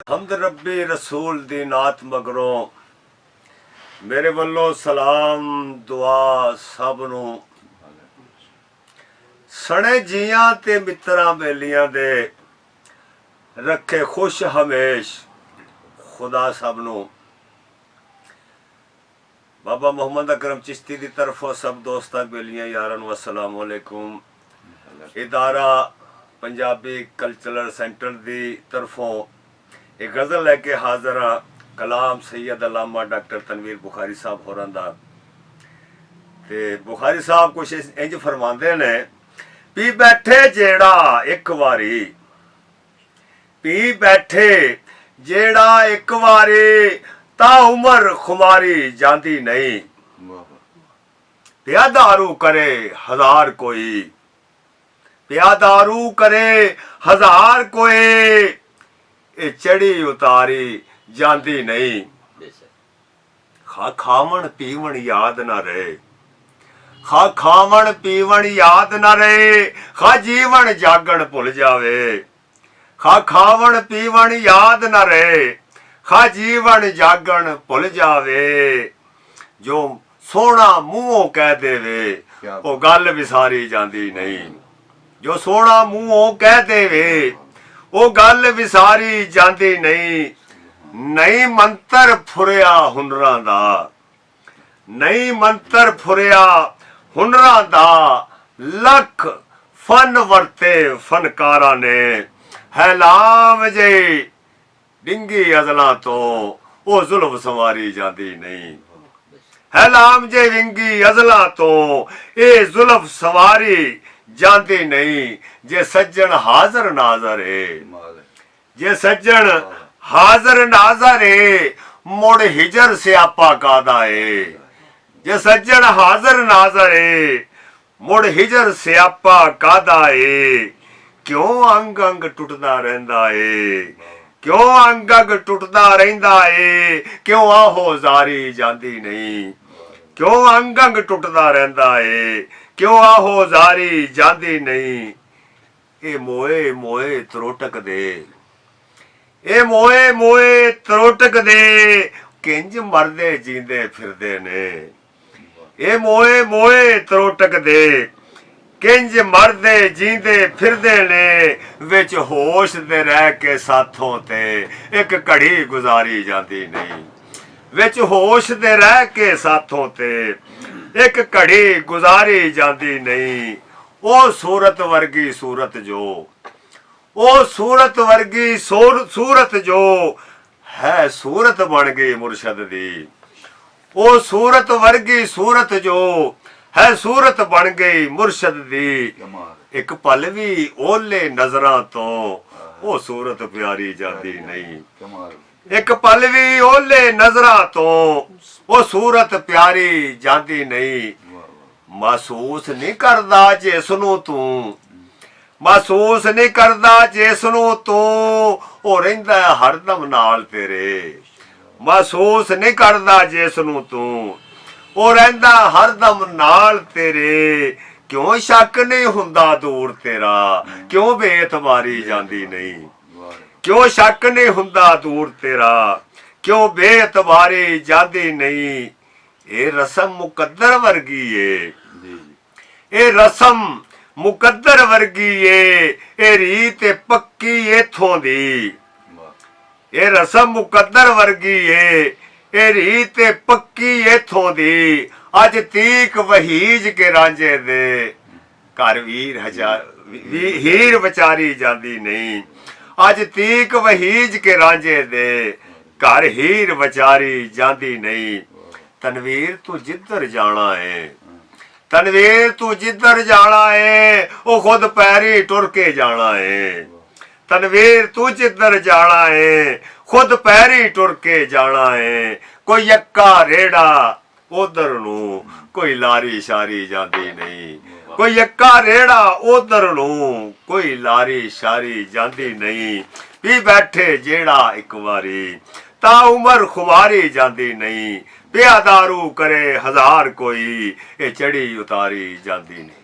हमद रब्बी रसूल दी नात मगरों मेरे वल्लों सलाम दुआ सब नू सने जियां ते मित्रां बेलियां दे रखे खुश हमेश खुदा सब नू। बाबा मोहम्मद अकरम चिश्ती दी तरफों सब दोस्तां बेलियां यारां नू अस्सलाम वालेकुम। इदारा पंजाबी कल्चरल सेंटर दी तरफों एक गज़ल लेके हाज़र हाँ कलाम सैयद अल्लामा डॉक्टर तनवीर बुखारी साहब होरां दा। ते बुखारी साहब कुछ इंज फरमांदे ने, पी बैठे जेड़ा एक वारी, पी बैठे जेड़ा एक वारी ता उमर खुमारी जांदी नहीं। पिया दारू करे हजार कोई, पिया दारू करे हजार कोई ए चढ़ी उतारी जांदी नहीं। खा खावण पीवण याद ना रहे, खा खावण पीवण याद ना रहे, खा जीवन जागण भुल जावे। खा खावण पीवण याद ना रहे, खा जीवन जागण भुल जावे। जो सोना मुंहों कह देवे वो गल विसारी जांदी नहीं। जो सोना मुंहों कह देवे वो गल विसारी जांदी नहीं। नहीं मंत्र फुरिया हुनरां दा, नहीं मंत्र फुरिया हुनरां दा, लख फन वरते फनकारा ने। हैलाम जे डिंगी अजला तो वो जुल्फ सवारी जांदी नहीं। हैलाम जे विंगी अजला तो ये जुल्फ सवारी जांदी नहीं। जे सज्जन हाजर नाजर है, जे सज्जन हाजर नाजर है, मुड़ हिजर से आपा कादा है। जे सज्जन हाजर नाजर है, मुड़ हिजर से आपा कादा है। क्यों अंग अंग टुटदा रहंदा है, क्यों अंग अंग टुटदा रहंदा है। क्यों आहो जारी जांदी नहीं, क्यों अंग अंग टुटदा रहंदा है। क्यों आहो जारी जांदी नहीं। ए मोए मोए त्रोटक दे, ए मोए मोए त्रोटक दे, किंज मरदे जींदे फिरदे ने। ए मोए मोए त्रोटक दे, किंज मरदे जींदे फिरदे ने। विच होश दे रह के साथों ते एक घड़ी गुजारी जांदी नहीं। विच होश दे रह के साथों ते एक घड़ी गुजारी जांदी नहीं। ओ सूरत वर्गी सूरत जो, ओ सूरत वर्गी सूरत जो है सूरत बन गई मुर्शद दी। ओ सूरत वर्गी सूरत जो है सूरत बन गई मुर्शद दी। एक पल भी ओले नजरां तो ओ सूरत प्यारी जांदी नहीं। एक पल भी ओले नजरां तो वो सूरत प्यारी जांदी नहीं। महसूस नहीं करदा जिसनू तू, महसूस नहीं करदा जिसनू तू, ओ रहिंदा हरदम नाल तेरे। महसूस नहीं करदा जिसनू तू, ओ रहिंदा हरदम नाल तेरे। क्यों शक नहीं हुंदा दूर तेरा, क्यों बेतबारी जांदी नहीं। क्यों शक नहीं हुंदा दूर तेरा, क्यों बेतबारी जांदी नहीं। ये रस्म मुकद्दर वर्गी है, ये रस्म मुकद्दर वर्गी है। ये रीत पक्की इथों दी, ये रस्म मुकद्दर वर्गी है। ये रीत पक्की इथों दी। अज तीक वहीज के रांझे दे घर हीर विचारी जांदी नहीं। अज तीक वहीज के रांझे दे घर हीर विचारी जांदी नहीं। तनवीर तू जिधर जाना है, तनवीर तू जिधर जाना है, वो खुद पैरी टुर के जाना है। तनवीर तू जिधर जाना है, खुद पैरी टुर के जाना है। कोई यक्का रेड़ा उधर नू, कोई लारी शारी जांदी नहीं। कोई यक्का रेड़ा उधर नू, कोई लारी शारी जांदी नहीं। पी बैठे जेड़ा एक वारी ता उमर खुमारी जांदी नहीं। पिया दारू करे हजार कोई ए चढ़ी उतारी जांदी नहीं।